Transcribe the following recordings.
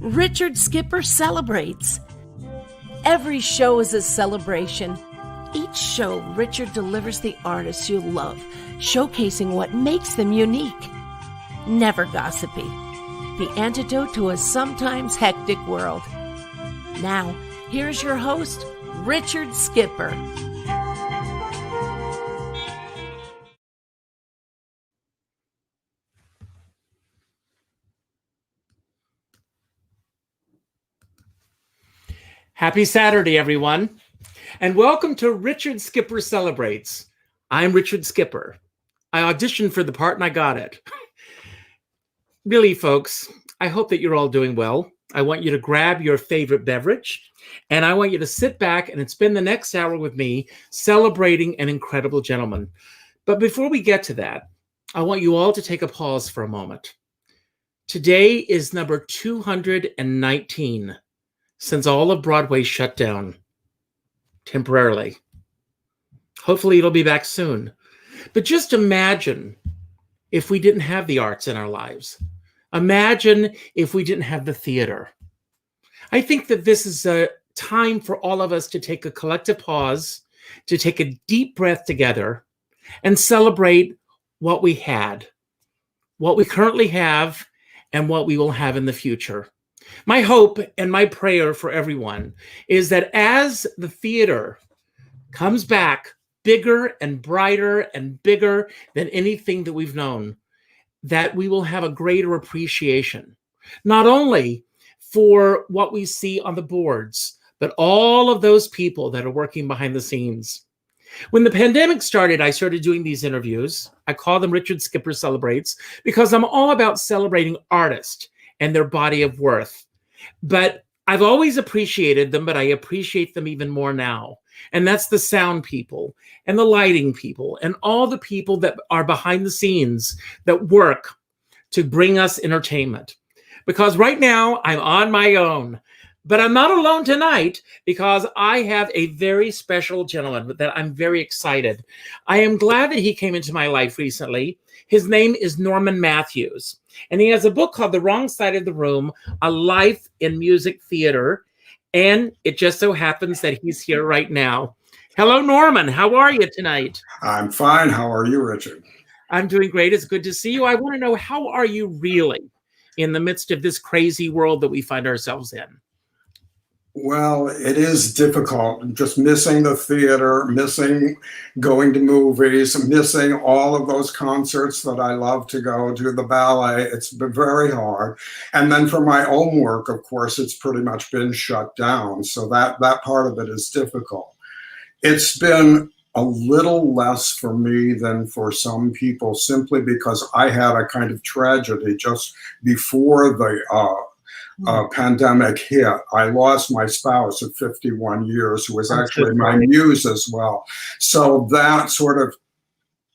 Richard Skipper celebrates. Every show is a celebration. Each show, Richard delivers the artists you love, showcasing what makes them unique. Never gossipy. The antidote to a sometimes hectic world. Now, here's your host, Richard Skipper. Happy Saturday, everyone, and welcome to Richard Skipper Celebrates. I'm Richard Skipper. I auditioned for the part and I got it. Really, folks, I hope that you're all doing well. I want you to grab your favorite beverage, and I want you to sit back and spend the next hour with me celebrating an incredible gentleman. But before we get to that, I want you all to take a pause for a moment. Today is number 219. Since all of Broadway shut down temporarily. Hopefully it'll be back soon. But just imagine if we didn't have the arts in our lives. Imagine if we didn't have the theater. I think that this is a time for all of us to take a collective pause, to take a deep breath together, and celebrate what we had, what we currently have, and what we will have in the future. My hope and my prayer for everyone is that as the theater comes back bigger and brighter and bigger than anything that we've known, that we will have a greater appreciation, not only for what we see on the boards, but all of those people that are working behind the scenes. When the pandemic started, I started doing these interviews. I call them Richard Skipper Celebrates because I'm all about celebrating artists and their body of worth. But I've always appreciated them, but I appreciate them even more now. And that's the sound people and the lighting people and all the people that are behind the scenes that work to bring us entertainment. Because right now I'm on my own, but I'm not alone tonight because I have a very special gentleman that I'm very excited. I am glad that he came into my life recently. His name is Norman Mathews, and he has a book called The Wrong Side of the Room, A Life in Music Theater, and it just so happens that he's here right now. Hello, Norman. How are you tonight? I'm fine. How are you, Richard? I'm doing great. It's good to see you. I want to know, how are you really in the midst of this crazy world that we find ourselves in? Well, it is difficult, just missing the theater, missing going to movies, missing all of those concerts that I love to go to, the ballet. It's been very hard. And then for my own work, of course, it's pretty much been shut down. So that part of it is difficult. It's been a little less for me than for some people, simply because I had a kind of tragedy just before the pandemic hit. I lost my spouse at 51 years, who was actually my muse as well. So that sort of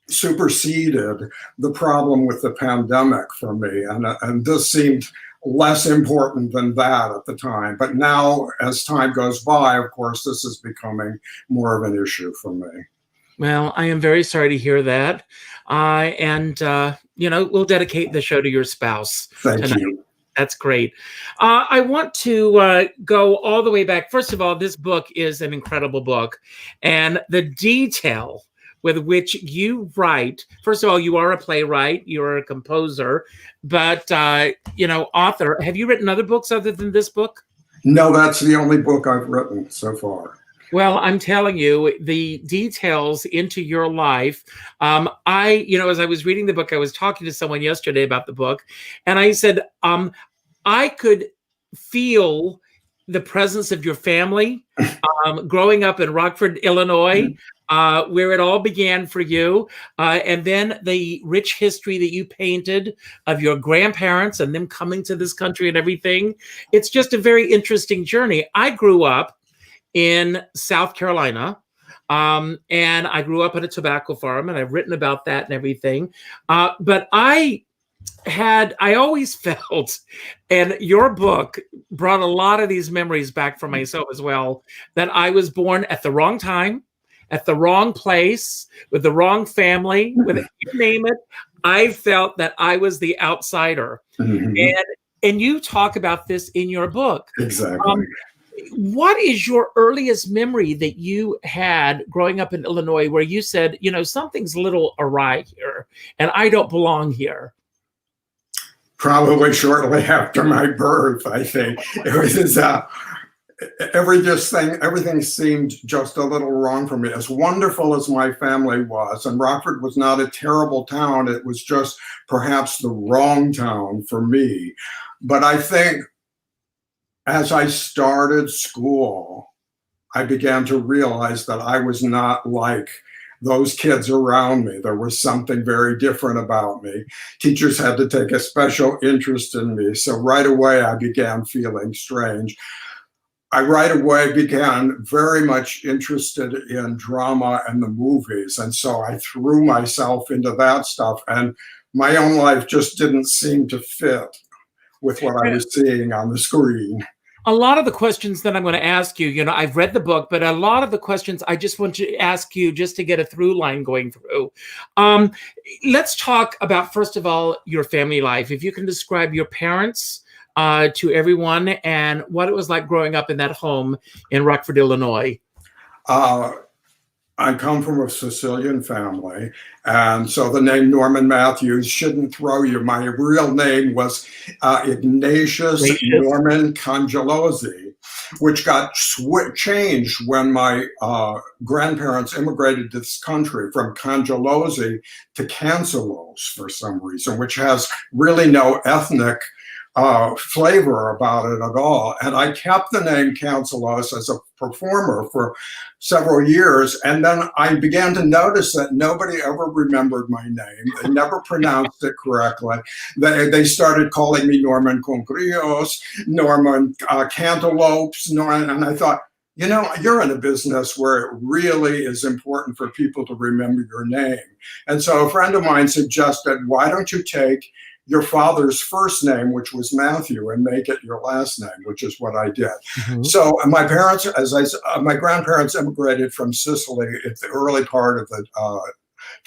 superseded the problem with the pandemic for me. And this seemed less important than that at the time. But now, as time goes by, of course, this is becoming more of an issue for me. Well, I am very sorry to hear that. We'll dedicate the show to your spouse. Thank you. That's great. I want to go all the way back. First of all, this book is an incredible book. And the detail with which you write, first of all, you are a playwright, you're a composer, but, author. Have you written other books other than this book? No, that's the only book I've written so far. Well, I'm telling you, the details into your life. As I was reading the book, I was talking to someone yesterday about the book, and I said, I could feel the presence of your family growing up in Rockford, Illinois. where it all began for you, and then the rich history that you painted of your grandparents and them coming to this country and everything. It's just a very interesting journey. I grew up in South Carolina, and I grew up on a tobacco farm, and I've written about that and everything. But I always felt, and your book brought a lot of these memories back for myself as well, that I was born at the wrong time, at the wrong place, with the wrong family, with you name it. I felt that I was the outsider. And you talk about this in your book. Exactly. What is your earliest memory that you had growing up in Illinois where you said, you know, something's a little awry here and I don't belong here? Probably shortly after my birth, I think. It was everything seemed just a little wrong for me. As wonderful as my family was, and Rockford was not a terrible town, it was just perhaps the wrong town for me. But I think as I started school, I began to realize that I was not like those kids around me. There was something very different about me. Teachers had to take a special interest in me. So right away, I began feeling strange. I right away began very much interested in drama and the movies. And so I threw myself into that stuff. And my own life just didn't seem to fit with what I was seeing on the screen. A lot of the questions that I'm going to ask you, you know, I've read the book, but a lot of the questions I just want to ask you just to get a through line going through. Let's talk about, first of all, your family life. If you can describe your parents to everyone and what it was like growing up in that home in Rockford, Illinois. I come from a Sicilian family, and so the name Norman Mathews shouldn't throw you. My real name was Ignatius Norman Conjure, which got changed when my grandparents immigrated to this country from Conjure to Cancelos for some reason, which has really no ethnic flavor about it at all. And I kept the name Cancelos as a performer for several years. And then I began to notice that nobody ever remembered my name. They never pronounced it correctly. They started calling me Norman Concreos, Norman Cantaloupes, and I thought, you know, you're in a business where it really is important for people to remember your name. And so a friend of mine suggested, why don't you take your father's first name, which was Matthew, and make it your last name, which is what I did. So my parents, my grandparents immigrated from Sicily at the early part of the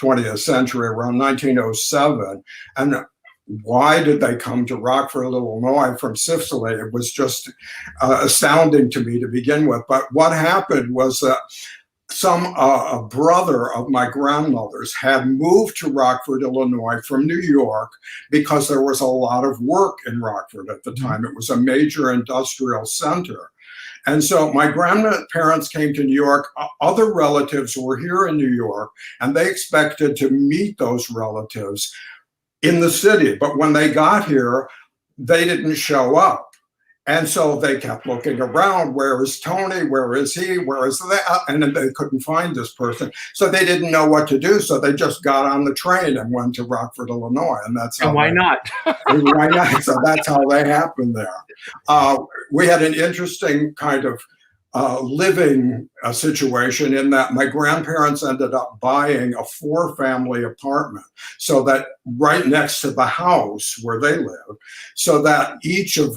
20th century, around 1907. And why did they come to Rockford, Illinois from Sicily? It was just astounding to me to begin with. But what happened was that a brother of my grandmother's had moved to Rockford, Illinois from New York because there was a lot of work in Rockford at the time. It was a major industrial center. And so my grandparents came to New York. Other relatives were here in New York, and they expected to meet those relatives in the city. But when they got here, they didn't show up. And so they kept looking around. Where is Tony? Where is he? Where is that? And then they couldn't find this person. So they didn't know what to do. So they just got on the train and went to Rockford, Illinois. And that's how. And why not? Why not? So that's how they happened there. We had an interesting kind of living situation in that my grandparents ended up buying a 4-family apartment, so that right next to the house where they lived, so that each of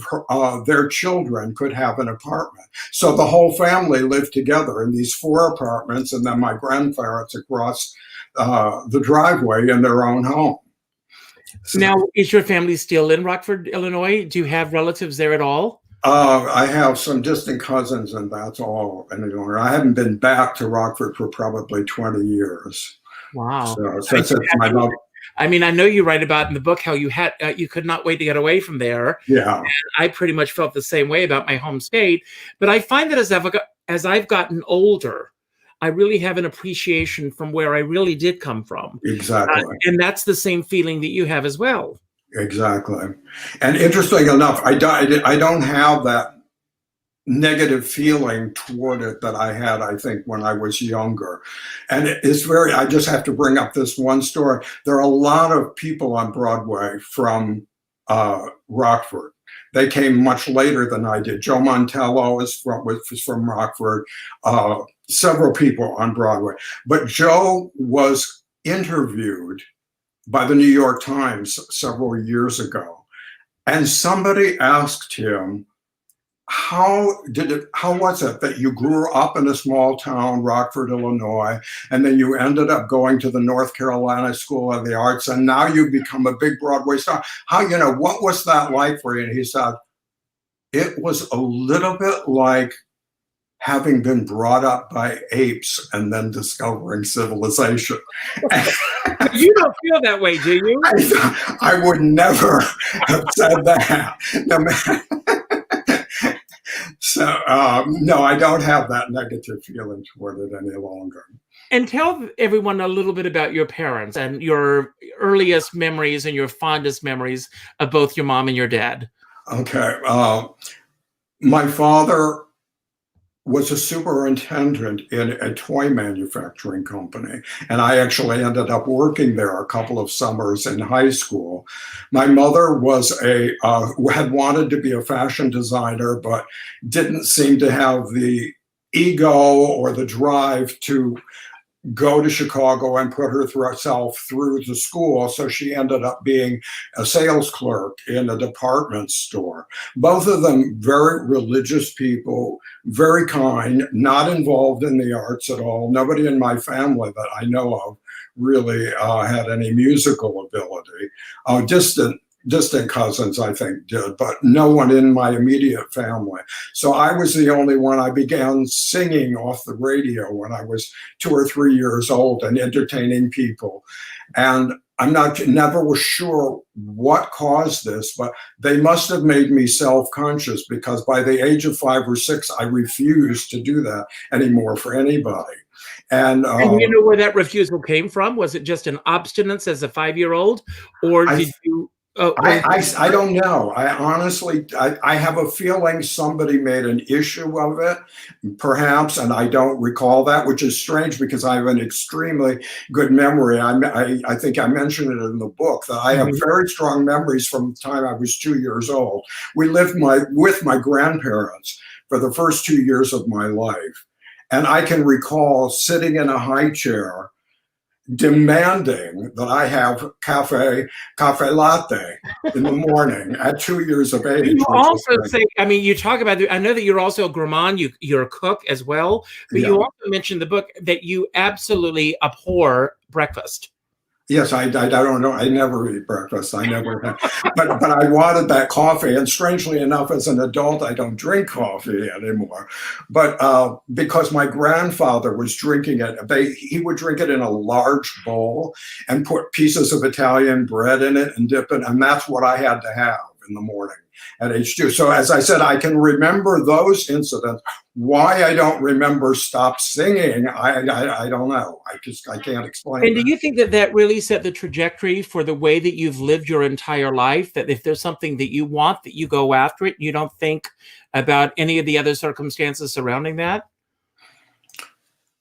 their children could have an apartment. So the whole family lived together in these 4 apartments, and then my grandparents across the driveway in their own home. So, now, is your family still in Rockford, Illinois? Do you have relatives there at all? I have some distant cousins, and that's all any longer. I haven't been back to Rockford for probably 20 years. Wow. So my love. I mean, I know you write about in the book how you had you could not wait to get away from there. Yeah. And I pretty much felt the same way about my home state. But I find that as I've gotten older, I really have an appreciation from where I really did come from. Exactly. And that's the same feeling that you have as well. Exactly. And interesting enough, I don't have that negative feeling toward it that I had, I think, when I was younger. And it's very, I just have to bring up this one story. There are a lot of people on Broadway from Rockford. They came much later than I did. Joe Montello was from Rockford, several people on Broadway. But Joe was interviewed by the New York Times several years ago. And somebody asked him, how was it that you grew up in a small town, Rockford, Illinois, and then you ended up going to the North Carolina School of the Arts, and now you've become a big Broadway star? What was that like for you? And he said, it was a little bit like having been brought up by apes and then discovering civilization. You don't feel that way, do you? I would never have said that. So, no, I don't have that negative feeling toward it any longer. And tell everyone a little bit about your parents and your earliest memories and your fondest memories of both your mom and your dad. Okay. My father was a superintendent in a toy manufacturing company. And I actually ended up working there a couple of summers in high school. My mother was had wanted to be a fashion designer, but didn't seem to have the ego or the drive to go to Chicago and put herself through the school. So she ended up being a sales clerk in a department store. Both of them very religious people, very kind, not involved in the arts at all. Nobody in my family that I know of really had any musical ability. Distant cousins, I think, did, but no one in my immediate family. So I was the only one. I began singing off the radio when I was 2 or 3 years old and entertaining people. And I'm never was sure what caused this, but they must have made me self-conscious, because by the age of 5 or 6, I refused to do that anymore for anybody. And you know where that refusal came from? Was it just an obstinance as a 5-year-old, or did you? I don't know. I honestly have a feeling somebody made an issue of it, perhaps, and I don't recall that, which is strange because I have an extremely good memory. I think I mentioned it in the book that I have very strong memories from the time I was 2 years old. We lived with my grandparents for the first 2 years of my life. And I can recall sitting in a high chair demanding that I have cafe latte in the morning at 2 years of age. You also say, I mean, you talk about, I know that you're also a gourmand, you're a cook as well, but you also mentioned in the book that you absolutely abhor breakfast. Yes, I don't know. I never eat breakfast. I never have. But I wanted that coffee. And strangely enough, as an adult, I don't drink coffee anymore. But because my grandfather was drinking it, he would drink it in a large bowl and put pieces of Italian bread in it and dip it. And that's what I had to have in the morning at age 2. So as I said, I can remember those incidents. Why I don't remember stop singing, I don't know. I can't explain. And do you think that really set the trajectory for the way that you've lived your entire life? That if there's something that you want, that you go after it, you don't think about any of the other circumstances surrounding that?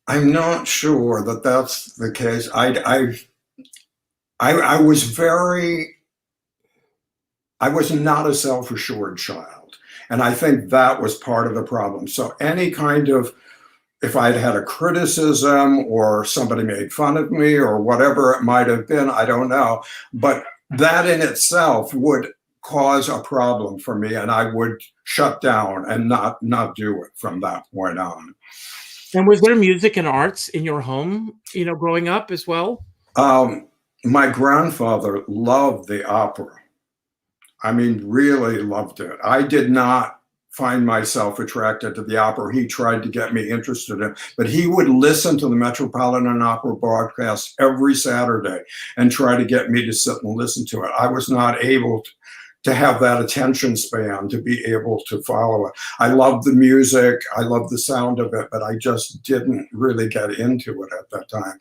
I'm not sure that that's the case. I was not a self-assured child. And I think that was part of the problem. So any kind of, if I'd had a criticism or somebody made fun of me or whatever it might have been, I don't know. But that in itself would cause a problem for me, and I would shut down and not do it from that point on. And was there music and arts in your home, growing up as well? My grandfather loved the opera. I mean, really loved it. I did not find myself attracted to the opera. He tried to get me interested in it, but he would listen to the Metropolitan Opera broadcast every Saturday and try to get me to sit and listen to it. I was not able to have that attention span to be able to follow it. I loved the music. I loved the sound of it, but I just didn't really get into it at that time.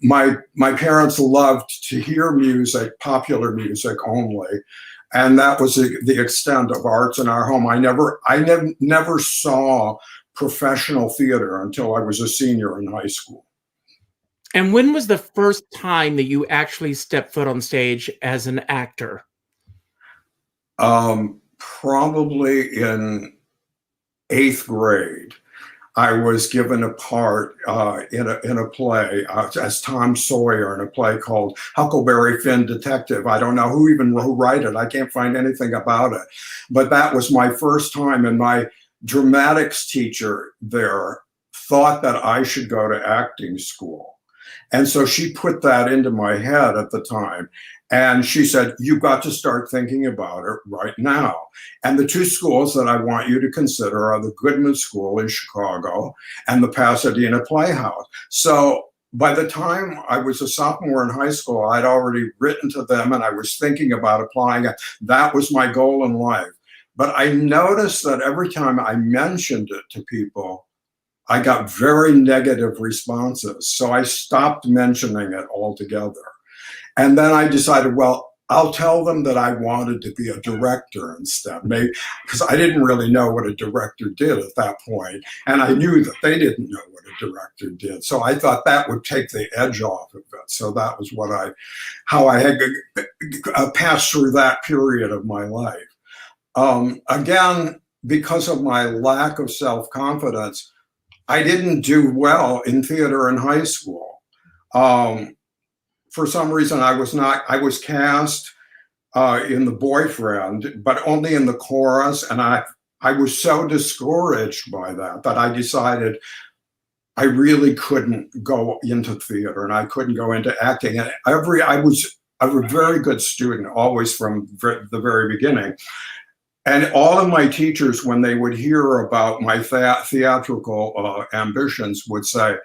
My parents loved to hear music, popular music only. And that was the extent of arts in our home. I never saw professional theater until I was a senior in high school. And when was the first time that you actually stepped foot on stage as an actor? Probably in 8th grade. I was given a part in a play as Tom Sawyer in a play called Huckleberry Finn Detective. I don't know who wrote it. I can't find anything about it. But that was my first time, and my dramatics teacher there thought that I should go to acting school. And so she put that into my head at the time. And she said, you've got to start thinking about it right now. And the 2 schools that I want you to consider are the Goodman School in Chicago and the Pasadena Playhouse. So by the time I was a sophomore in high school, I'd already written to them and I was thinking about applying. That was my goal in life. But I noticed that every time I mentioned it to people, I got very negative responses. So I stopped mentioning it altogether. And then I decided, well, I'll tell them that I wanted to be a director instead, maybe because I didn't really know what a director did at that point, and I knew that they didn't know what a director did. So I thought that would take the edge off of it. So that was how I had passed through that period of my life. Again, because of my lack of self-confidence, I didn't do well in theater in high school. For some reason, I was cast in The Boyfriend, but only in the chorus. And I was so discouraged by that I decided I really couldn't go into theater and I couldn't go into acting. And I was a very good student, always from the very beginning. And all of my teachers, when they would hear about my theatrical ambitions, would say,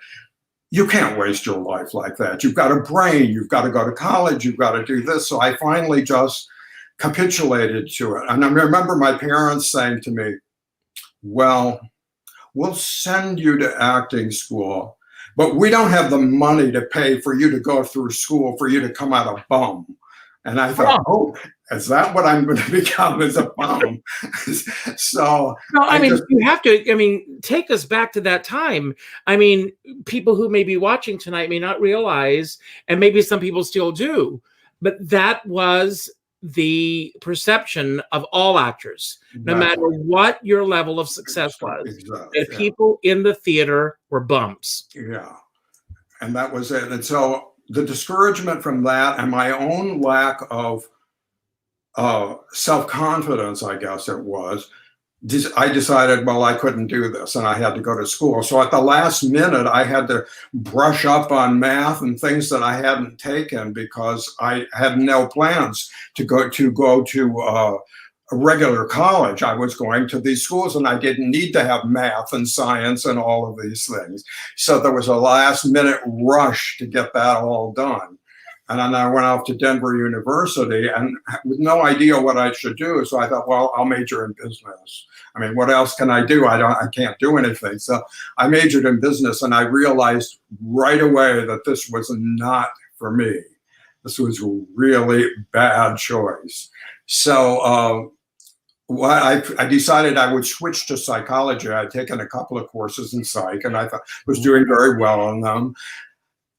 you can't waste your life like that. You've got a brain, you've got to go to college, you've got to do this. So I finally just capitulated to it. And I remember my parents saying to me, well, we'll send you to acting school, but we don't have the money to pay for you to go through school, for you to come out a bum. And I thought, oh, is that what I'm going to become, as a bum? So, no, you have to, take us back to that time. People who may be watching tonight may not realize, and maybe some people still do, but that was the perception of all actors, no matter what your level of success was. Exactly, that people in the theater were bums. Yeah. And that was it. And so the discouragement from that and my own lack of self-confidence, I guess it was, I decided, well, I couldn't do this and I had to go to school. So at the last minute, I had to brush up on math and things that I hadn't taken because I had no plans to go to a regular college. I was going to these schools and I didn't need to have math and science and all of these things. So there was a last minute rush to get that all done. And then I went off to Denver University and with no idea what I should do. So I thought, well, I'll major in business. What else can I do? I can't do anything. So I majored in business and I realized right away that this was not for me. This was a really bad choice. So I decided I would switch to psychology. I'd taken a couple of courses in psych and I was doing very well on them.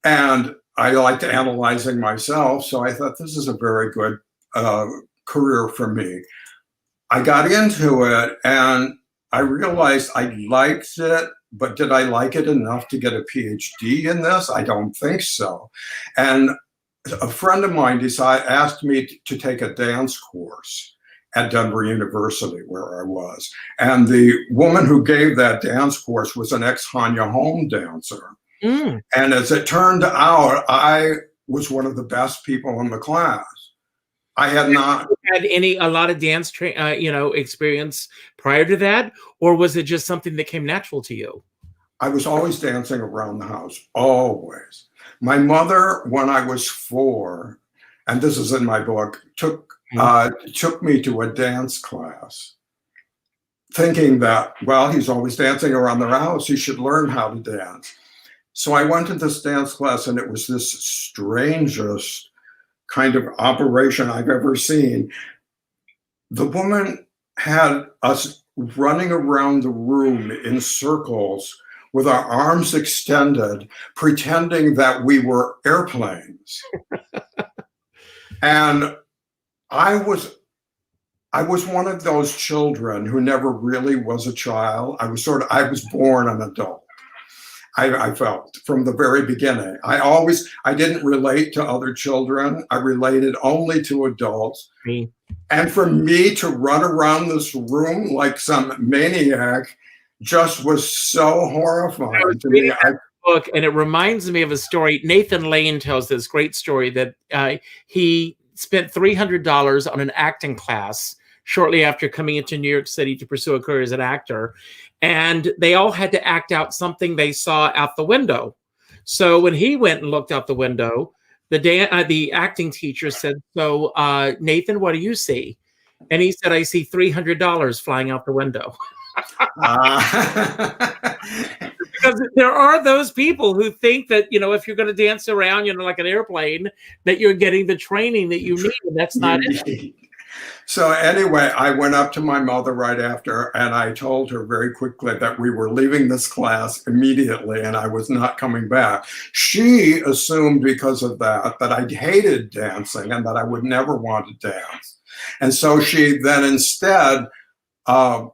And I liked analyzing myself, so I thought this is a very good career for me. I got into it and I realized I liked it, but did I like it enough to get a PhD in this? I don't think so. And a friend of mine asked me to take a dance course at Denver University, where I was. And the woman who gave that dance course was an ex-Hanya Holm dancer. Mm. And as it turned out, I was one of the best people in the class. I had not had a lot of dance, experience prior to that, or was it just something that came natural to you? I was always dancing around the house, always. My mother, when I was 4, and this is in my book, took me to a dance class, thinking that, well, he's always dancing around the house, he should learn how to dance. So I went to this dance class and it was this strangest kind of operation I've ever seen. the woman had us running around the room in circles with our arms extended, pretending that we were airplanes. And I was one of those children who never really was a child. I was born an adult. I felt from the very beginning. I didn't relate to other children. I related only to adults. Me. And for me to run around this room like some maniac just was so horrifying to me. Book, and it reminds me of a story. Nathan Lane tells this great story that he spent $300 on an acting class shortly after coming into New York City to pursue a career as an actor. And they all had to act out something they saw out the window. So when he went and looked out the window, the acting teacher said, "So, Nathan, what do you see?" And he said, "I see $300 flying out the window." Because there are those people who think that, if you're going to dance around, like an airplane, that you're getting the training that you need, and that's not it. So anyway, I went up to my mother right after, and I told her very quickly that we were leaving this class immediately and I was not coming back. She assumed because of that I hated dancing and that I would never want to dance. And so she then instead, the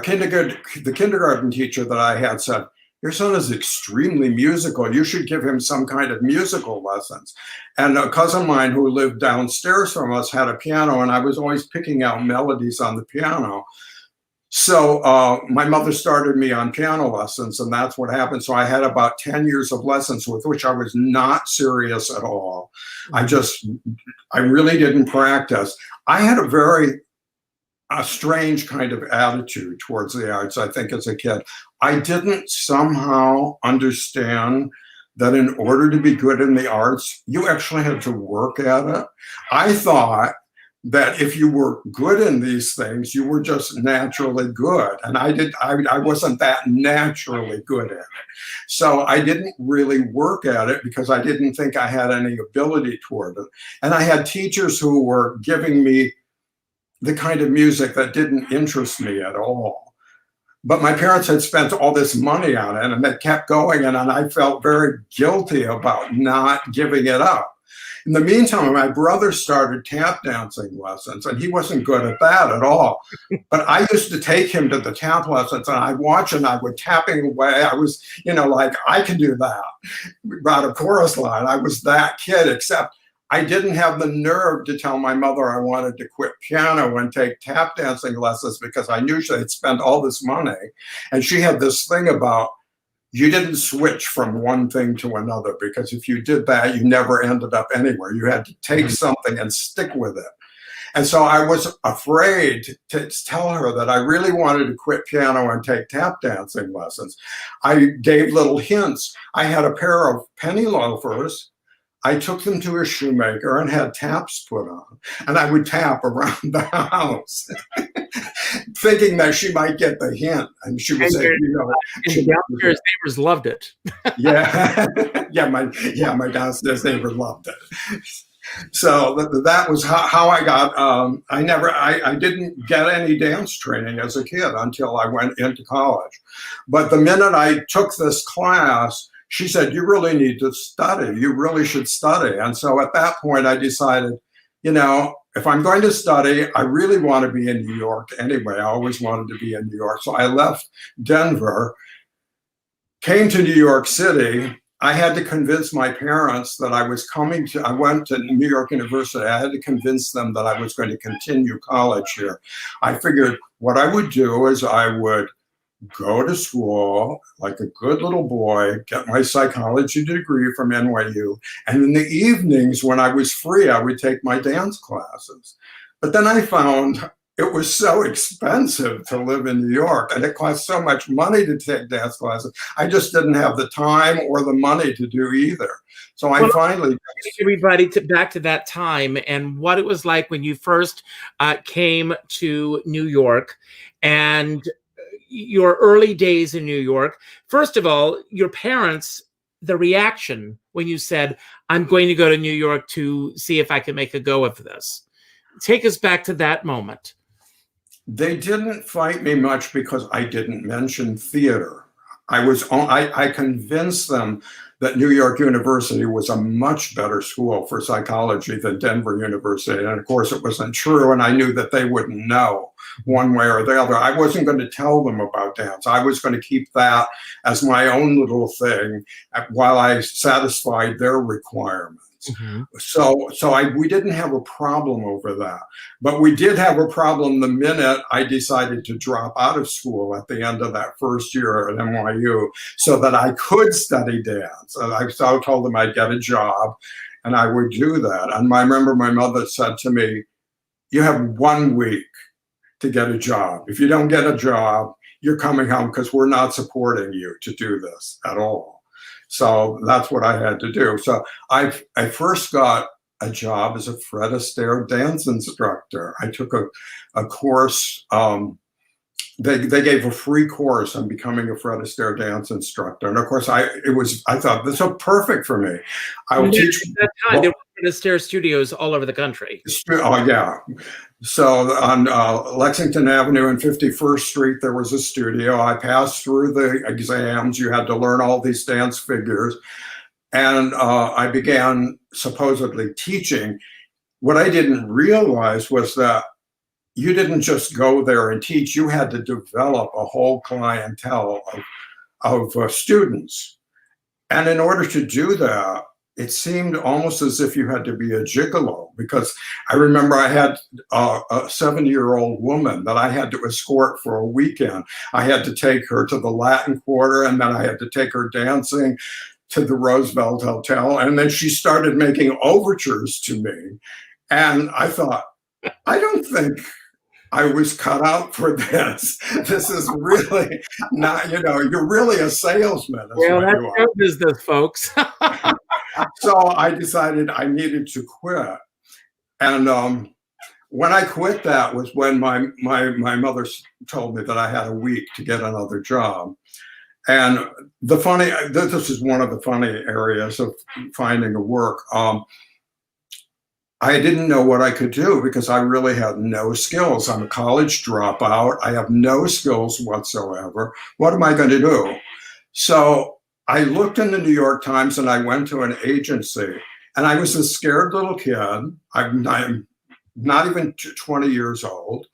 kindergarten teacher that I had said, "Your son is extremely musical. You should give him some kind of musical lessons." And a cousin of mine who lived downstairs from us had a piano, and I was always picking out melodies on the piano. So my mother started me on piano lessons, and that's what happened. So I had about 10 years of lessons with which I was not serious at all. I really didn't practice. I had a strange kind of attitude towards the arts, I think, as a kid. I didn't somehow understand that in order to be good in the arts, you actually had to work at it. I thought that if you were good in these things, you were just naturally good. And I wasn't that naturally good at it. So I didn't really work at it because I didn't think I had any ability toward it. And I had teachers who were giving me the kind of music that didn't interest me at all. But my parents had spent all this money on it and they kept going, and I felt very guilty about not giving it up. In the meantime, my brother started tap dancing lessons, and he wasn't good at that at all. But I used to take him to the tap lessons, and I'd watch and I would tapping away. I was, like, I can do that. About a chorus line. I was that kid, except I didn't have the nerve to tell my mother I wanted to quit piano and take tap dancing lessons because I knew she had spent all this money. And she had this thing about, you didn't switch from one thing to another, because if you did that, you never ended up anywhere. You had to take something and stick with it. And so I was afraid to tell her that I really wanted to quit piano and take tap dancing lessons. I gave little hints. I had a pair of penny loafers. I took them to a shoemaker and had taps put on, and I would tap around the house, thinking that she might get the hint, and she would say, the downstairs neighbors loved it. my downstairs neighbors loved it. So that was how I got. I didn't get any dance training as a kid until I went into college. But the minute I took this class, she said, "You really need to study. You really should study." And so at that point, I decided, if I'm going to study, I really want to be in New York anyway. I always wanted to be in New York. So I left Denver, came to New York City. I had to convince my parents that I went to New York University. I had to convince them that I was going to continue college here. I figured what I would do is I would go to school like a good little boy, get my psychology degree from NYU, and in the evenings when I was free, I would take my dance classes. But then I found it was so expensive to live in New York, and it cost so much money to take dance classes. I just didn't have the time or the money to do either. So I finally take everybody back to that time and what it was like when you first came to New York and your early days in New York. First of all, your parents, the reaction when you said, "I'm going to go to New York to see if I can make a go of this." Take us back to that moment. They didn't fight me much because I didn't mention theater. I convinced them that New York University was a much better school for psychology than Denver University. And of course, it wasn't true. And I knew that they wouldn't know one way or the other. I wasn't going to tell them about dance. I was going to keep that as my own little thing while I satisfied their requirements. Mm-hmm. So we didn't have a problem over that, but we did have a problem the minute I decided to drop out of school at the end of that first year at NYU so that I could study dance. And I told them I'd get a job and I would do that. And I remember my mother said to me, "You have 1 week to get a job. If you don't get a job, you're coming home because we're not supporting you to do this at all." So that's what I had to do. So I first got a job as a Fred Astaire dance instructor. I took a course. They gave a free course on becoming a Fred Astaire dance instructor, and of course I thought this is perfect for me. I will teach. At that time, there were Fred Astaire studios all over the country. Oh yeah. So on Lexington Avenue and 51st Street, there was a studio. I passed through the exams. You had to learn all these dance figures. And I began supposedly teaching. What I didn't realize was that you didn't just go there and teach. You had to develop a whole clientele of students. And in order to do that, it seemed almost as if you had to be a gigolo, because I remember I had a 7-year-old woman that I had to escort for a weekend. I had to take her to the Latin Quarter, and then I had to take her dancing to the Roosevelt Hotel. And then she started making overtures to me. And I thought, I don't think I was cut out for this. This is really not, you're really a salesman. Well, that's no business, folks. So I decided I needed to quit. And when I quit, that was when my mother told me that I had a week to get another job. And this is one of the funny areas of finding a work. I didn't know what I could do because I really had no skills. I'm a college dropout. I have no skills whatsoever. What am I going to do? So I looked in the New York Times and I went to an agency, and I was a scared little kid. I'm not even 20 years old.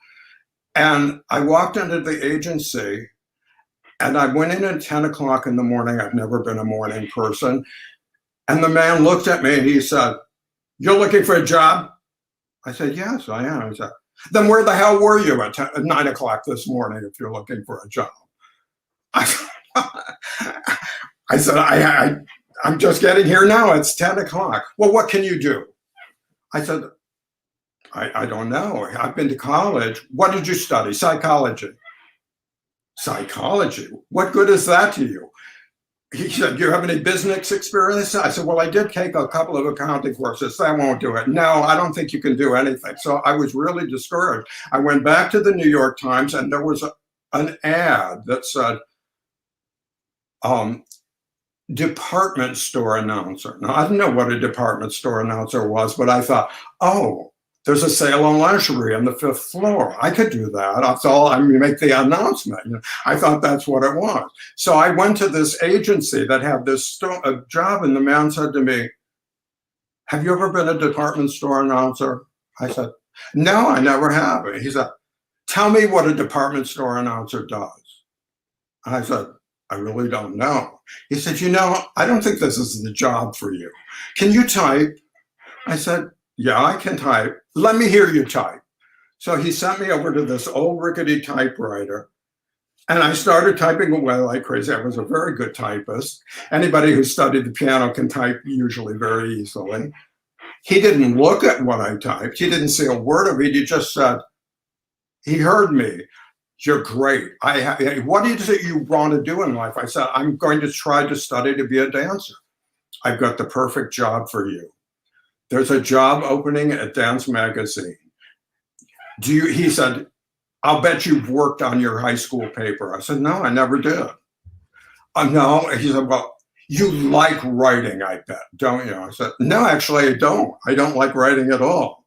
And I walked into the agency and I went in at 10 o'clock in the morning. I've never been a morning person. And the man looked at me and he said, "You're looking for a job?" I said, "Yes, I am." He said, "Then where the hell were you at 9 o'clock this morning if you're looking for a job?" I said, I'm just getting here now. It's 10 o'clock. "Well, what can you do?" I said, I don't know. I've been to college. "What did you study?" "Psychology." "Psychology? What good is that to you?" He said, "Do you have any business experience?" I said, "Well, I did take a couple of accounting courses. That won't do it." "No, I don't think you can do anything." So I was really discouraged. I went back to the New York Times, and there was an ad that said, department store announcer. Now, I didn't know what a department store announcer was, but I thought, oh, there's a sale on lingerie on the 5th floor. I could do that. That's all. I mean, make the announcement. I thought that's what it was. So I went to this agency that had this job, and the man said to me, "Have you ever been a department store announcer?" I said, "No, I never have." He said, "Tell me what a department store announcer does." I said, "I really don't know." He said, "I don't think this is the job for you. Can you type?" I said, "Yeah, I can type. Let me hear you type." So he sent me over to this old rickety typewriter, and I started typing away like crazy. I was a very good typist. Anybody who studied the piano can type usually very easily. He didn't look at what I typed. He didn't see a word of it. He just said, he heard me. "You're great. What is it you want to do in life?" I said, "I'm going to try to study to be a dancer. I've got the perfect job for you. There's a job opening at Dance Magazine. He said, "I'll bet you've worked on your high school paper." I said, "No, I never did." "No." He said, "Well, you like writing, I bet, don't you?" I said, "No, actually, I don't. I don't like writing at all."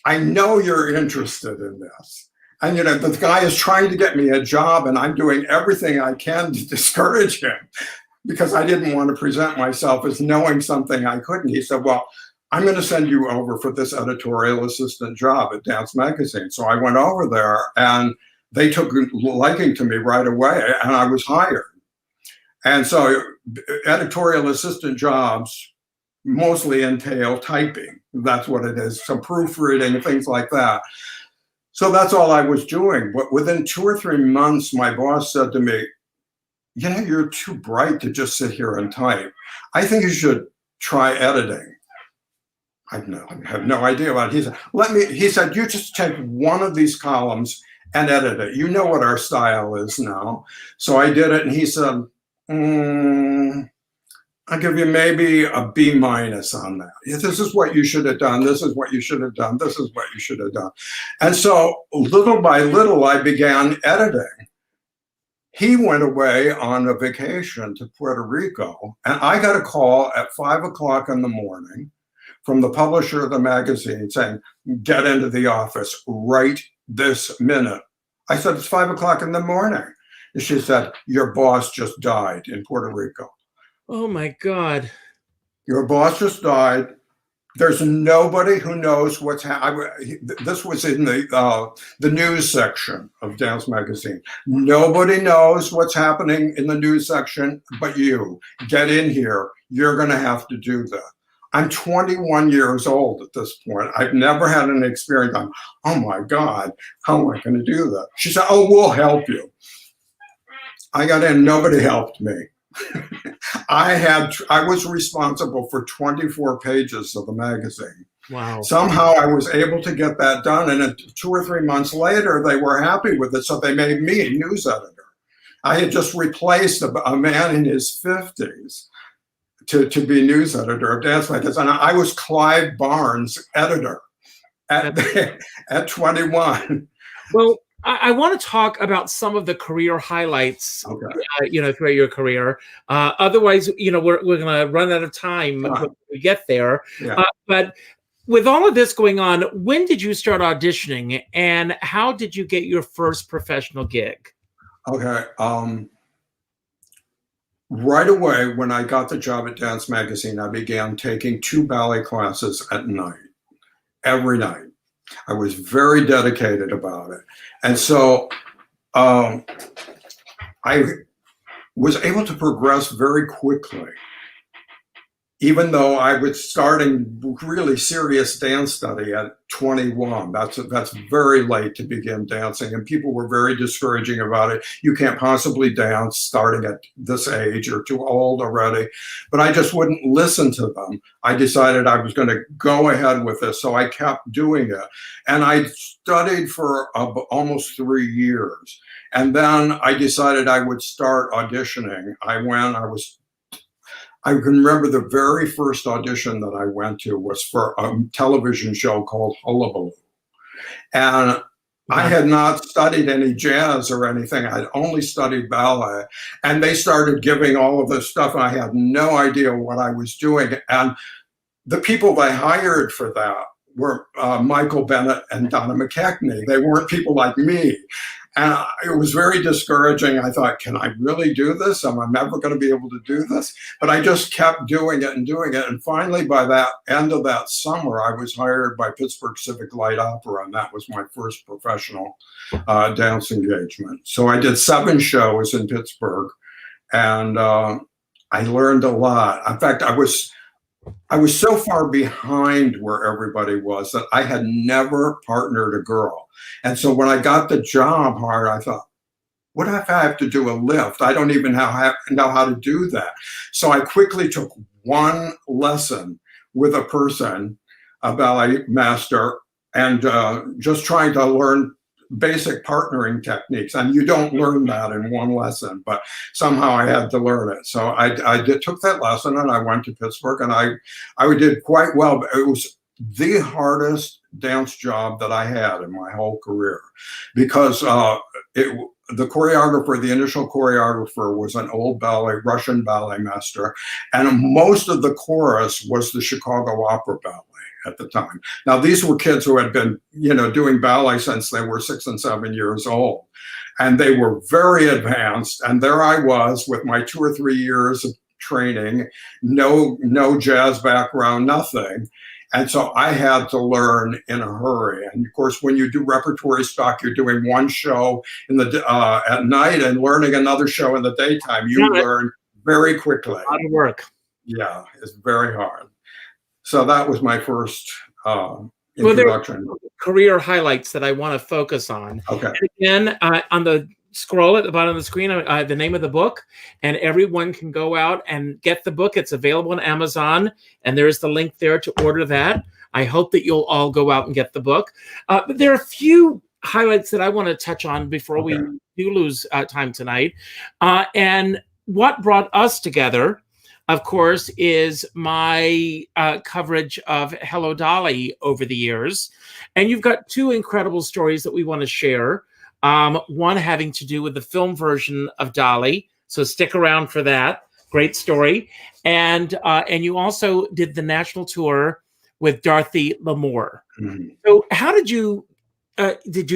I know you're interested in this. And, the guy is trying to get me a job, and I'm doing everything I can to discourage him because I didn't want to present myself as knowing something I couldn't. He said, well, I'm going to send you over for this editorial assistant job at Dance Magazine. So I went over there, and they took a liking to me right away, and I was hired. And so editorial assistant jobs mostly entail typing. That's what it is. Some proofreading and things like that. So that's all I was doing. But within 2 or 3 months, my boss said to me, you're too bright to just sit here and type. I think you should try editing. I have no idea about it. He said, you just take one of these columns and edit it. You know what our style is now. So I did it, and he said, I'll give you maybe a B- on that. This is what you should have done. This is what you should have done. This is what you should have done. And so little by little, I began editing. He went away on a vacation to Puerto Rico, and I got a call at 5 o'clock in the morning from the publisher of the magazine saying, get into the office right this minute. I said, it's 5 o'clock in the morning. And she said, your boss just died in Puerto Rico. Oh my God. Your boss just died. There's nobody who knows what's happening. This was in the news section of Dance Magazine. Nobody knows what's happening in the news section but you. Get in here. You're going to have to do that. I'm 21 years old at this point. I've never had an experience. Oh my God, how am I going to do that? She said, oh, we'll help you. I got in, nobody helped me. I was responsible for 24 pages of the magazine. Wow. Somehow I was able to get that done. And 2 or 3 months later, they were happy with it. So they made me a news editor. I had just replaced a man in his 50s to be news editor of Dance Magazine. And I was Clive Barnes' editor at 21. Well, I want to talk about some of the career highlights, throughout your career. Otherwise, we're going to run out of time when we get there. Yeah. But with all of this going on, when did you start auditioning, and how did you get your first professional gig? Okay. Right away, when I got the job at Dance Magazine, I began taking 2 ballet classes at night, every night. I was very dedicated about it. And so I was able to progress very quickly, even though I was starting really serious dance study at 21. That's very late to begin dancing, and people were very discouraging about it. You can't possibly dance starting at this age, you're too old already. But I just wouldn't listen to them. I decided I was going to go ahead with this, so I kept doing it. And I studied for almost 3 years. And then I decided I would start auditioning. I can remember the very first audition that I went to was for a television show called Hullabaloo. And I had not studied any jazz or anything. I'd only studied ballet. And they started giving all of this stuff, and I had no idea what I was doing. And the people they hired for that were Michael Bennett and Donna McKechnie. They weren't people like me. And it was very discouraging. I thought, can I really do this? Am I never going to be able to do this? But I just kept doing it and doing it. And finally, by that end of that summer, I was hired by Pittsburgh Civic Light Opera, and that was my first professional dance engagement. So I did 7 shows in Pittsburgh, and I learned a lot. In fact, I was so far behind where everybody was that I had never partnered a girl. And so when I got the job hired, I thought, what if I have to do a lift? I don't even know how to do that. So I quickly took 1 lesson with a person, a ballet master, and just trying to learn basic partnering techniques. And you don't learn that in 1 lesson, but somehow I had to learn it. So I took that lesson, and I went to Pittsburgh, and I did quite well. It was the hardest dance job that I had in my whole career, because the choreographer, the initial choreographer, was an old Russian ballet master, and most of the chorus was the Chicago Opera Ballet at the time. Now, these were kids who had been, doing ballet since they were 6 and 7 years old, and they were very advanced. And there I was with my 2 or 3 years of training, no jazz background, nothing. And so I had to learn in a hurry. And of course, when you do repertory stock, you're doing one show at night and learning another show in the daytime. You learn very quickly. A lot of work. Yeah, it's very hard. So that was my first introduction. Well, career highlights that I want to focus on. Okay. And again, on the scroll at the bottom of the screen, the name of the book, and everyone can go out and get the book. It's available on Amazon, and there's the link there to order that. I hope that you'll all go out and get the book. But there are a few highlights that I want to touch on before we do lose time tonight. And what brought us together, of course, is my coverage of Hello, Dolly over the years. And you've got 2 incredible stories that we want to share. One having to do with the film version of Dolly. So stick around for that. Great story. And you also did the national tour with Dorothy Lamour. Mm-hmm. So how did you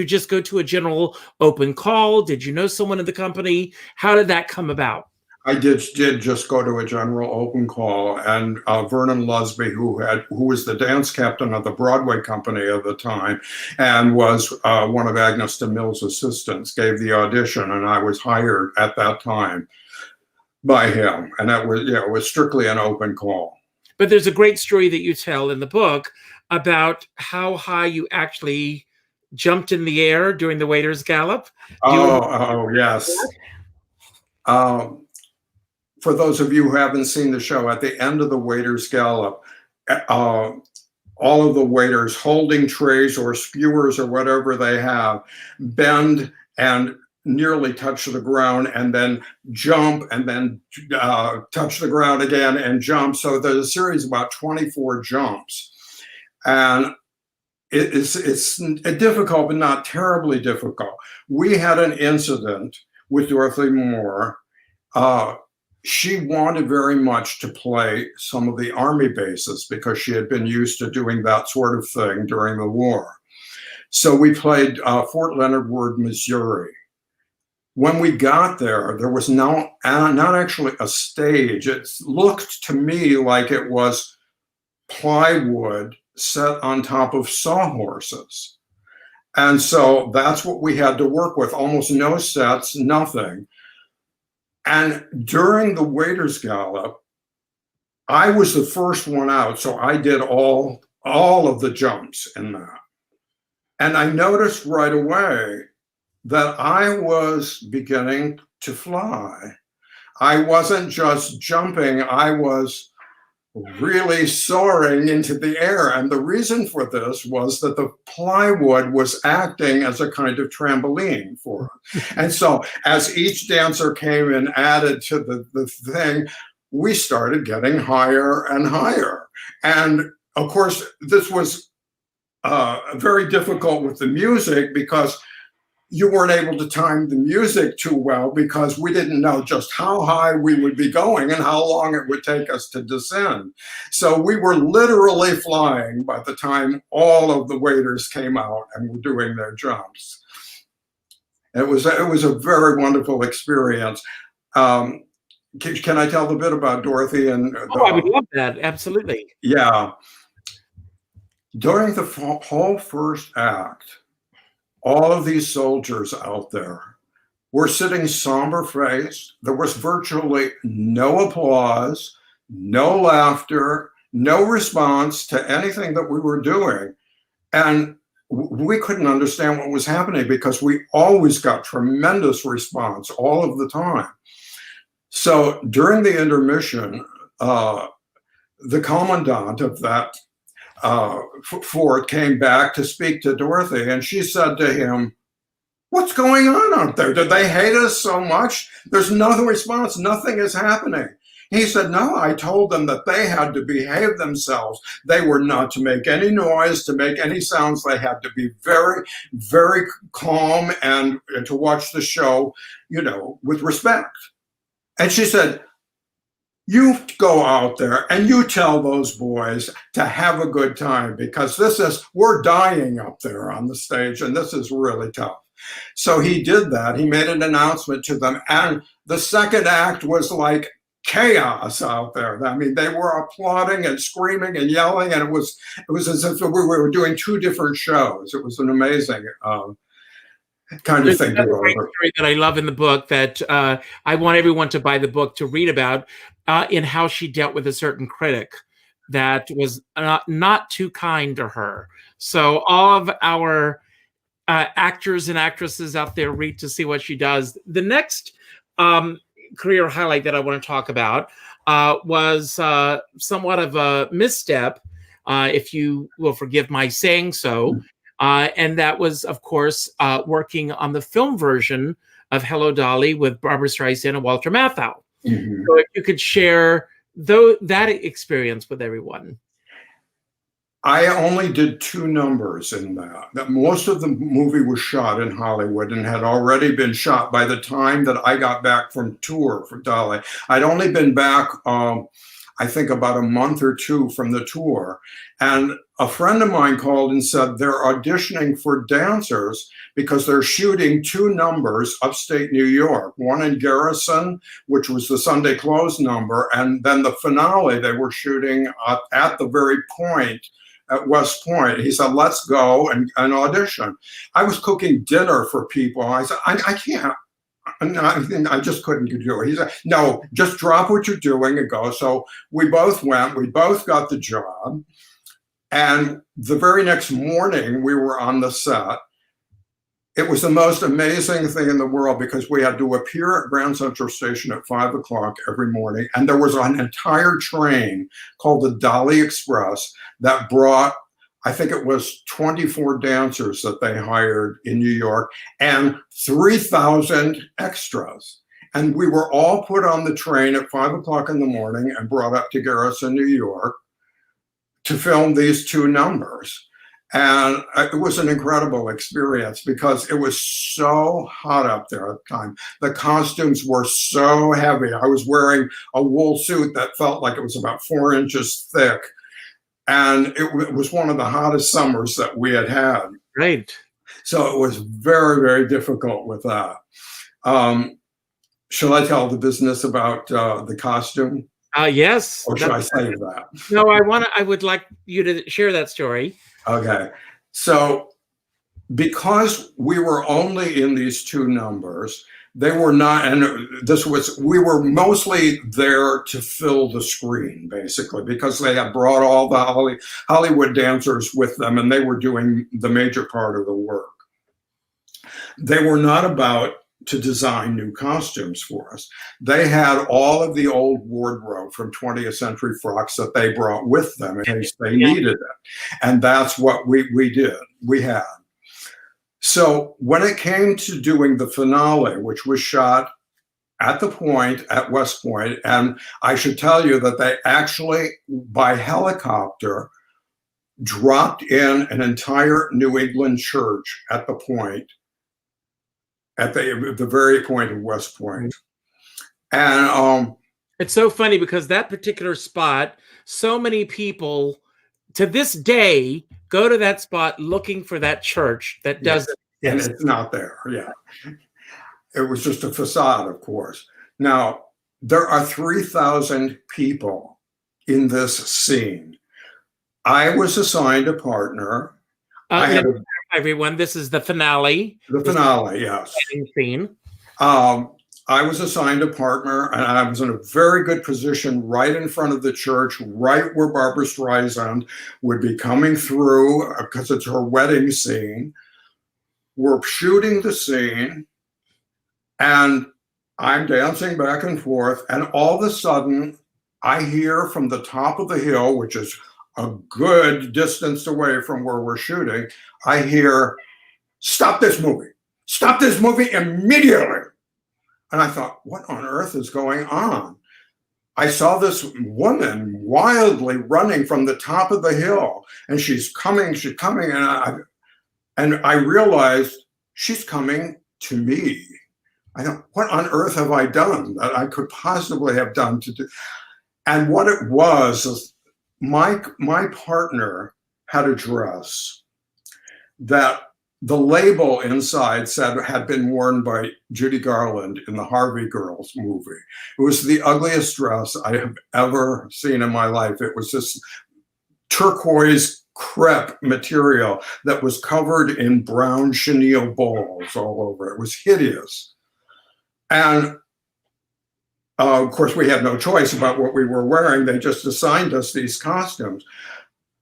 just go to a general open call? Did you know someone in the company? How did that come about? I did just go to a general open call, and Vernon Lusby, who was the dance captain of the Broadway company at the time, and was one of Agnes DeMille's assistants, gave the audition, and I was hired at that time by him, and that was it was strictly an open call. But there's a great story that you tell in the book about how high you actually jumped in the air during the Waiter's Gallop. Oh yes. For those of you who haven't seen the show, at the end of the Waiter's Gallop, all of the waiters holding trays or skewers or whatever they have bend and nearly touch the ground, and then jump, and then touch the ground again and jump. So there's a series of about 24 jumps. And it's difficult, but not terribly difficult. We had an incident with Dorothy Lamour. She wanted very much to play some of the army bases because she had been used to doing that sort of thing during the war. So we played Fort Leonard Wood, Missouri. When we got there, there was not actually a stage. It looked to me like it was plywood set on top of sawhorses. And so that's what we had to work with, almost no sets, nothing. And during the Waiter's Gallop, I was the first one out, so I did all of the jumps in that. And I noticed right away that I was beginning to fly. I wasn't just jumping, I was really soaring into the air. And the reason for this was that the plywood was acting as a kind of trampoline for us. And so as each dancer came and added to the thing, we started getting higher and higher. And of course, this was very difficult with the music because you weren't able to time the music too well because we didn't know just how high we would be going and how long it would take us to descend. So we were literally flying by the time all of the waiters came out and were doing their jumps. It was a very wonderful experience. Can I tell a bit about Dorothy? I would love that. Absolutely. Yeah. During the whole first act, all of these soldiers out there were sitting somber-faced. There was virtually no applause, no laughter, no response to anything that we were doing. And we couldn't understand what was happening because we always got tremendous response all of the time. So during the intermission, the commandant of that fort came back to speak to Dorothy, and she said to him, "What's going on out there? Did they hate us so much? There's no response. Nothing is happening." He said, no, I told them that they had to behave themselves. They were not to make any noise, to make any sounds. They had to be very, very calm and to watch the show, with respect. And she said, you go out there and you tell those boys to have a good time, because we're dying up there on the stage and this is really tough. So he did that. He made an announcement to them. And the second act was like chaos out there. I mean, they were applauding and screaming and yelling. And it was as if we were doing two different shows. It was an amazing kind of thing to go over. Story that I love in the book that I want everyone to buy the book to read about, in how she dealt with a certain critic that was not too kind to her. So all of our actors and actresses out there, read to see what she does. The next career highlight that I want to talk about was somewhat of a misstep, if you will forgive my saying so. And that was, of course, working on the film version of Hello, Dolly with Barbra Streisand and Walter Matthau. Mm-hmm. So if you could share that experience with everyone. I only did 2 numbers in that. Most of the movie was shot in Hollywood and had already been shot by the time that I got back from tour for Dolly. I'd only been back, I think, about a month or 2 from the tour. And a friend of mine called and said they're auditioning for dancers because they're shooting 2 numbers upstate New York, one in Garrison, which was the Sunday close number, and then the finale they were shooting at the very point at West Point. He said, let's go and audition. I was cooking dinner for people. I said, I can't. I just couldn't do it. He said, no, just drop what you're doing and go. So we both went. We both got the job. And the very next morning, we were on the set. It was the most amazing thing in the world because we had to appear at Grand Central Station at 5 o'clock every morning. And there was an entire train called the Dolly Express that brought, I think it was 24 dancers that they hired in New York and 3,000 extras. And we were all put on the train at 5 o'clock in the morning and brought up to Garrison, New York to film these 2 numbers. And it was an incredible experience because it was so hot up there at the time. The costumes were so heavy. I was wearing a wool suit that felt like it was about 4 inches thick. And it was one of the hottest summers that we had had. Right. So it was very, very difficult with that. Shall I tell the business about the costume? Yes. Or should I save that? No, I would like you to share that story. Okay. So because we were only in these 2 numbers, they were not, and we were mostly there to fill the screen, basically, because they had brought all the Hollywood dancers with them and they were doing the major part of the work. They were not about to design new costumes for us. They had all of the old wardrobe from 20th century frocks that they brought with them in case they needed it. And that's what we did. We had. So when it came to doing the finale, which was shot at the Point, at West Point, and I should tell you that they actually, by helicopter, dropped in an entire New England church at the Point, at the very point of West Point. And it's so funny because that particular spot, so many people to this day go to that spot looking for that church that doesn't. And it's not there. Yeah. It was just a facade, of course. Now, there are 3,000 people in this scene. I was assigned a partner. Everyone, this is the finale. The finale, yes. Scene. I was assigned a partner, and I was in a very good position right in front of the church, right where Barbra Streisand would be coming through because it's her wedding scene. We're shooting the scene, and I'm dancing back and forth, and all of a sudden, I hear from the top of the hill, which is a good distance away from where we're shooting, I hear, stop this movie. Stop this movie immediately. And I thought, what on earth is going on? I saw this woman wildly running from the top of the hill, and she's coming, and I realized she's coming to me. I thought, what on earth have I done that I could possibly have done to do? And what it was is my partner had a dress that the label inside said had been worn by Judy Garland in the Harvey Girls movie. It was the ugliest dress I have ever seen in my life. It was this turquoise crepe material that was covered in brown chenille balls all over. It was hideous. And of course, we had no choice about what we were wearing. They just assigned us these costumes.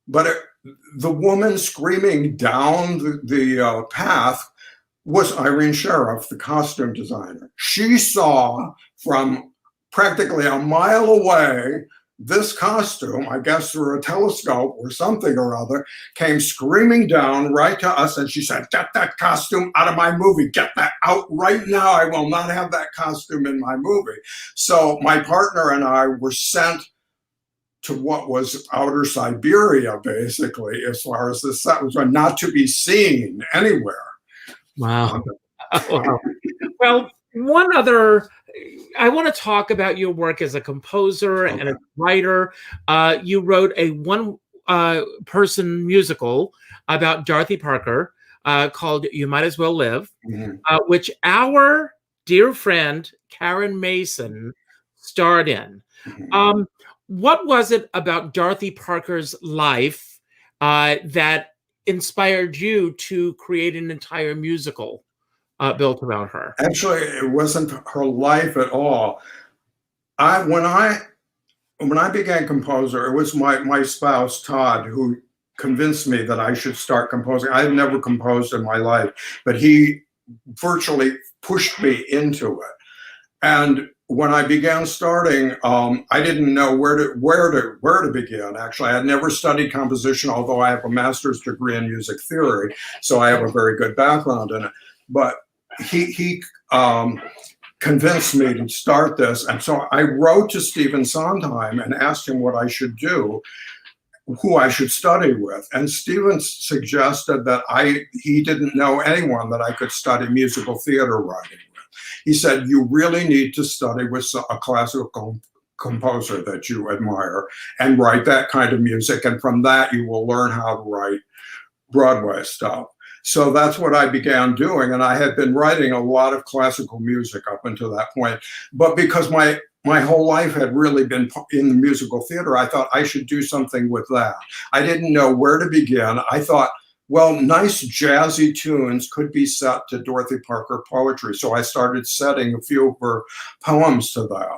But the woman screaming down the path was Irene Sheriff, the costume designer. She saw from practically a mile away this costume, I guess through a telescope or something or other, came screaming down right to us, and she said, "Get that costume out of my movie. Get that out right now. I will not have that costume in my movie." So my partner and I were sent to what was outer Siberia, basically, as far as the set was, not to be seen anywhere. Wow. Wow. Well, one other, I want to talk about your work as a composer and a writer. You wrote a one-person musical about Dorothy Parker called You Might As Well Live, which our dear friend Karen Mason starred in. What was it about Dorothy Parker's life that inspired you to create an entire musical built around her? Actually, it wasn't her life at all. When I began composer, it was my spouse, Todd, who convinced me that I should start composing. I had never composed in my life, but he virtually pushed me into it. And when I began starting, I didn't know where to begin. Actually, I had never studied composition, although I have a master's degree in music theory, so I have a very good background in it. But he convinced me to start this, and so I wrote to Stephen Sondheim and asked him what I should do, who I should study with. And Stephen suggested that he didn't know anyone that I could study musical theater writing with. He said, you really need to study with a classical composer that you admire and write that kind of music. And from that, you will learn how to write Broadway stuff. So that's what I began doing. And I had been writing a lot of classical music up until that point. But because my whole life had really been in the musical theater, I thought I should do something with that. I didn't know where to begin. I thought, well, nice jazzy tunes could be set to Dorothy Parker poetry. So I started setting a few of her poems to that.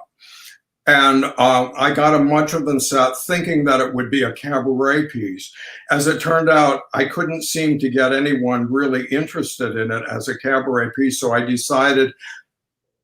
And I got a much of them set thinking that it would be a cabaret piece. As it turned out, I couldn't seem to get anyone really interested in it as a cabaret piece. So I decided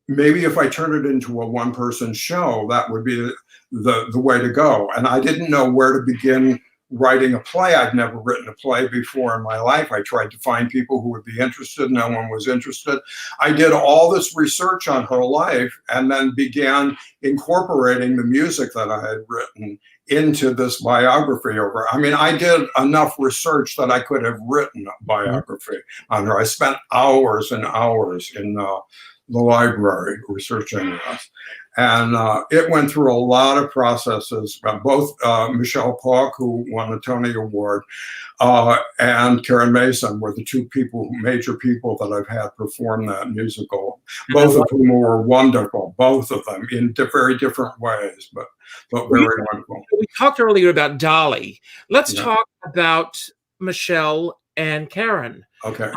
maybe if I turned it into a one-person show, that would be the way to go. And I didn't know where to begin writing a play. I'd never written a play before in my life. I tried to find people who would be interested. No one was interested. I did all this research on her life and then began incorporating the music that I had written into this biography of her. I mean, I did enough research that I could have written a biography on her. I spent hours and hours in the library researching this. And it went through a lot of processes. Both Michelle Paulk, who won the Tony Award, and Karen Mason were the two major people that I've had perform that musical, both of whom were wonderful, both of them in very different ways, but very wonderful. We talked earlier about Dolly. Let's talk about Michelle and Karen. Okay.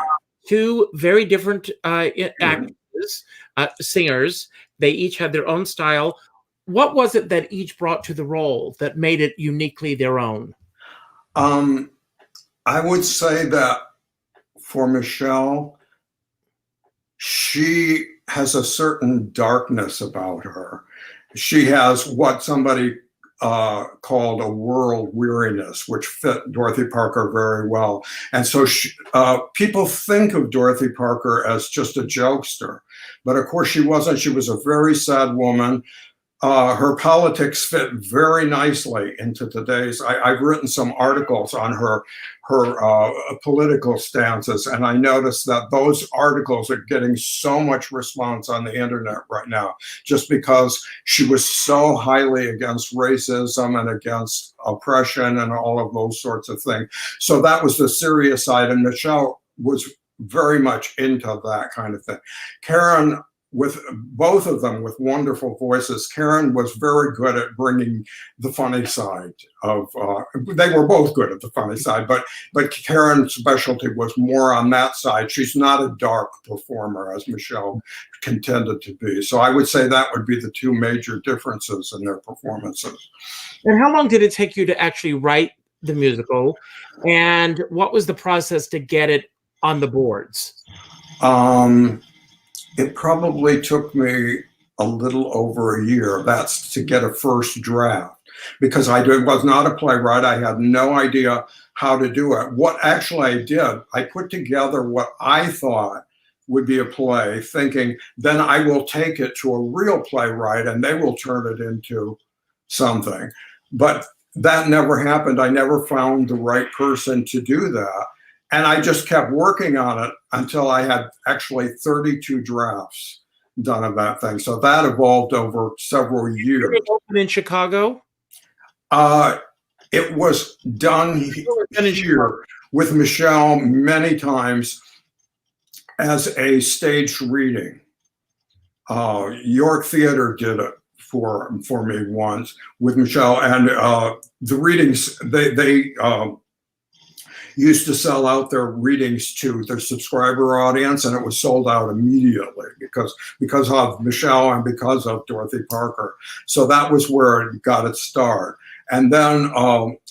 Two very different actors, singers. They each had their own style. What was it that each brought to the role that made it uniquely their own? I would say that for Michelle, she has a certain darkness about her. She has what somebody called a world weariness, which fit Dorothy Parker very well. And so people think of Dorothy Parker as just a jokester, but of course she wasn't. She was a very sad woman. her politics fit very nicely into today's. I've written some articles on her political stances, and I noticed that those articles are getting so much response on the internet right now, just because she was so highly against racism and against oppression and all of those sorts of things. So that was the serious side, and Michelle was very much into that kind of thing. Karen, with both of them with wonderful voices. Karen was very good at bringing the funny side of, they were both good at the funny side, but Karen's specialty was more on that side. She's not a dark performer, as Michelle contended to be. So I would say that would be the two major differences in their performances. And how long did it take you to actually write the musical? And what was the process to get it on the boards? It probably took me a little over a year. That's to get a first draft, because I was not a playwright. I had no idea how to do it. What actually I did, I put together what I thought would be a play, thinking then I will take it to a real playwright and they will turn it into something. But that never happened. I never found the right person to do that. And I just kept working on it until I had actually 32 drafts done of that thing. So that evolved over several years. Did it open in Chicago? It was done here with Michelle many times as a staged reading. York Theater did it for me once with Michelle, and the readings, they used to sell out their readings to their subscriber audience, and it was sold out immediately because of Michelle and because of Dorothy Parker. So that was where it got its start. And then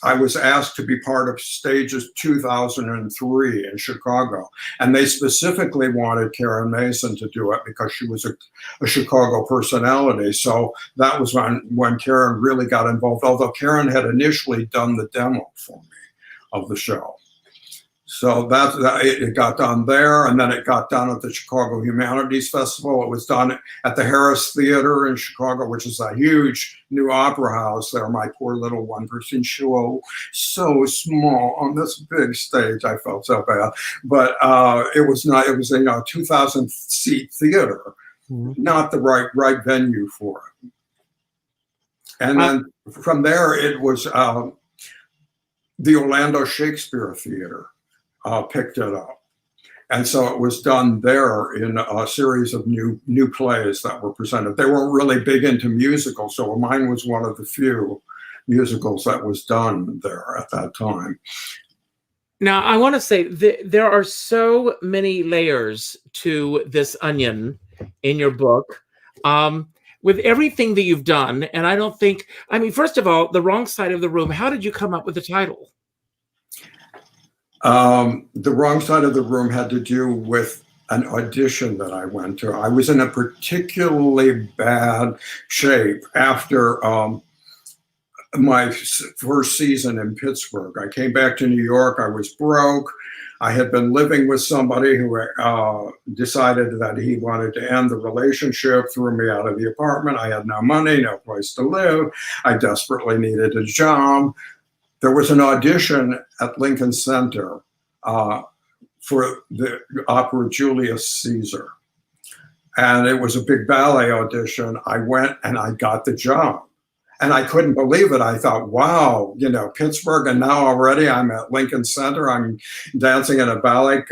I was asked to be part of Stages 2003 in Chicago, and they specifically wanted Karen Mason to do it because she was a Chicago personality. So that was when Karen really got involved, although Karen had initially done the demo for me of the show. So it got done there, and then it got done at the Chicago Humanities Festival. It was done at the Harris Theater in Chicago, which is a huge new opera house there. My poor little one-person show, so small on this big stage. I felt so bad, but it was not. It was a 2,000-seat theater, not the right venue for it. And then from there, it was the Orlando Shakespeare Theater. Picked it up, and so it was done there in a series of new plays that were presented. They weren't really big into musicals, so mine was one of the few musicals that was done there at that time. Now, I want to say there are so many layers to this onion in your book. With everything that you've done, and I mean, first of all, The Wrong Side of the Room, how did you come up with the title? The Wrong Side of the Room had to do with an audition that I went to. I was in a particularly bad shape after my first season in Pittsburgh. I came back to New York. I was broke. I had been living with somebody who decided that he wanted to end the relationship, threw me out of the apartment. I had no money, no place to live. I desperately needed a job. There was an audition at Lincoln Center for the opera Julius Caesar. And it was a big ballet audition. I went and I got the job. And I couldn't believe it. I thought, wow, Pittsburgh, and now already I'm at Lincoln Center. I'm dancing in a ballet,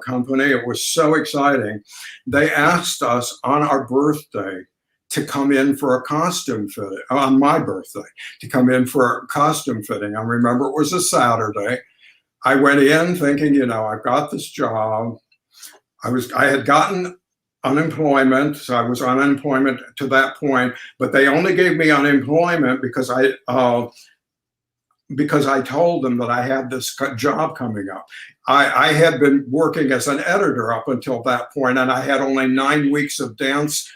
company. It was so exciting. They asked us on our birthday to come in for a costume fitting, on my birthday, to come in for a costume fitting. I remember it was a Saturday. I went in thinking, I've got this job. I had gotten unemployment, so I was on unemployment to that point, but they only gave me unemployment because I told them that I had this job coming up. I had been working as an editor up until that point, and I had only 9 weeks of dance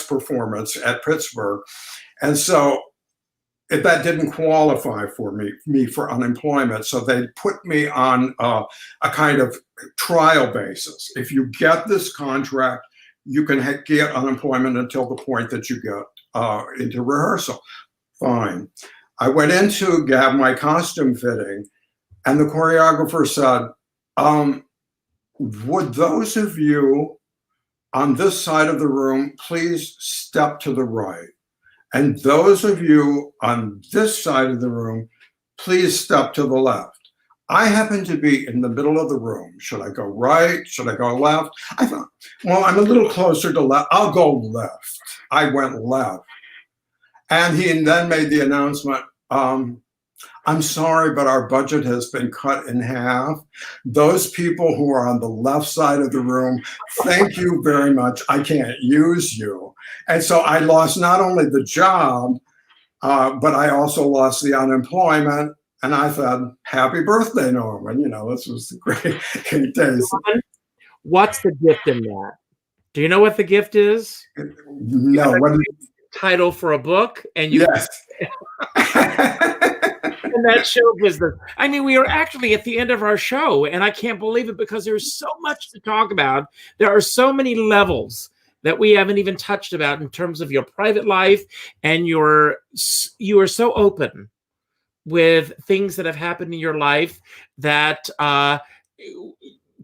performance at Pittsburgh. And so that didn't qualify for me for unemployment. So they put me on a kind of trial basis. If you get this contract, you can get unemployment until the point that you get into rehearsal. Fine. I went in to have my costume fitting, and the choreographer said, would those of you on this side of the room please step to the right? And those of you on this side of the room, please step to the left. I happen to be in the middle of the room. Should I go right? Should I go left? I thought, well, I'm a little closer to left. I'll go left. I went left. And he then made the announcement, I'm sorry, but our budget has been cut in half. Those people who are on the left side of the room, thank you very much. I can't use you. And so I lost not only the job, but I also lost the unemployment. And I said, happy birthday, Norman. You know, this was a great day. What's the gift in that? Do you know what the gift is? No. What is title for a book? And you yes. And that show business. I mean, we are actually at the end of our show, and I can't believe it because there's so much to talk about. There are so many levels that we haven't even touched about in terms of your private life, and you are so open with things that have happened in your life that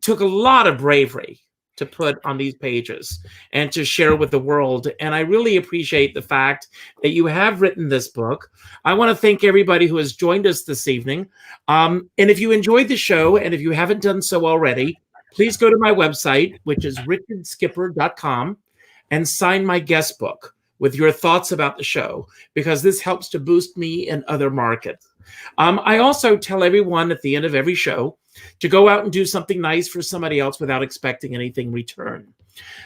took a lot of bravery to put on these pages and to share with the world. And I really appreciate the fact that you have written this book. I want to thank everybody who has joined us this evening. And if you enjoyed the show, and if you haven't done so already, please go to my website, which is richardskipper.com, and sign my guest book with your thoughts about the show, because this helps to boost me in other markets. I also tell everyone at the end of every show to go out and do something nice for somebody else without expecting anything in return.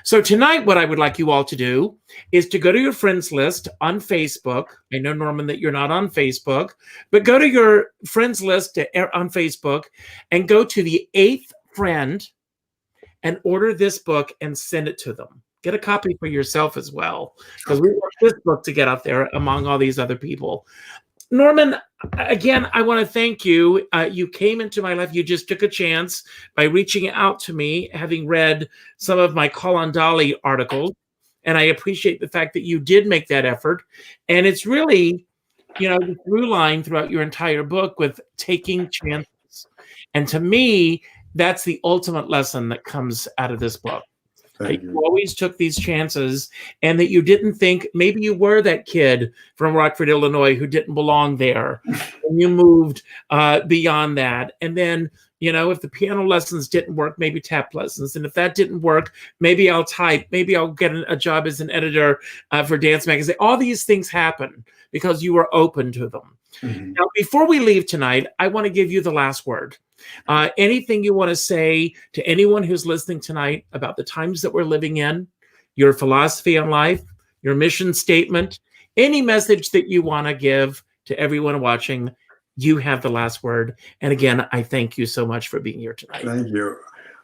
So tonight, what I would like you all to do is to go to your friends list on Facebook. I know, Norman, that you're not on Facebook, but go to your friends list on Facebook and go to the 8th friend and order this book and send it to them. Get a copy for yourself as well, because we want this book to get out there among all these other people. Norman, again, I want to thank you. You came into my life. You just took a chance by reaching out to me, having read some of my Call on Dolly articles. And I appreciate the fact that you did make that effort. And it's really, you know, the through line throughout your entire book with taking chances. And to me, that's the ultimate lesson that comes out of this book. That you always took these chances, and that you didn't think maybe you were that kid from Rockford, Illinois, who didn't belong there. And you moved beyond that. And then, you know, if the piano lessons didn't work, maybe tap lessons. And if that didn't work, maybe I'll type. Maybe I'll get a job as an editor for Dance Magazine. All these things happen because you were open to them. Mm-hmm. Now, before we leave tonight, I want to give you the last word. Anything you want to say to anyone who's listening tonight about the times that we're living in, your philosophy on life, your mission statement, any message that you want to give to everyone watching, you have the last word. And again, I thank you so much for being here tonight. Thank you.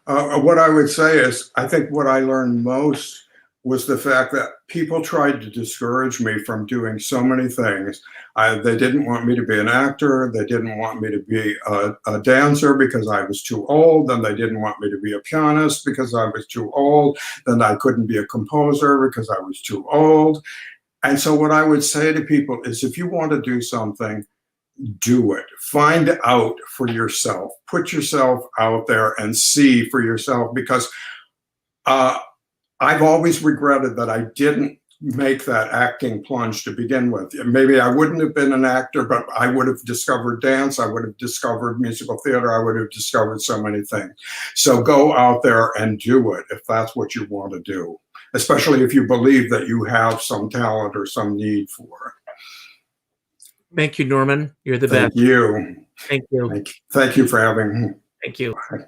What I would say is, I think what I learned most was the fact that people tried to discourage me from doing so many things. They didn't want me to be an actor. They didn't want me to be a dancer because I was too old. Then they didn't want me to be a pianist because I was too old. Then I couldn't be a composer because I was too old. And so what I would say to people is, if you want to do something, do it. Find out for yourself. Put yourself out there and see for yourself, because I've always regretted that I didn't make that acting plunge to begin with. Maybe I wouldn't have been an actor, but I would have discovered dance. I would have discovered musical theater. I would have discovered so many things. So go out there and do it if that's what you want to do, especially if you believe that you have some talent or some need for it. Thank you, Norman. You're the best. Thank you. Thank you. Thank you for having me. Thank you. Bye.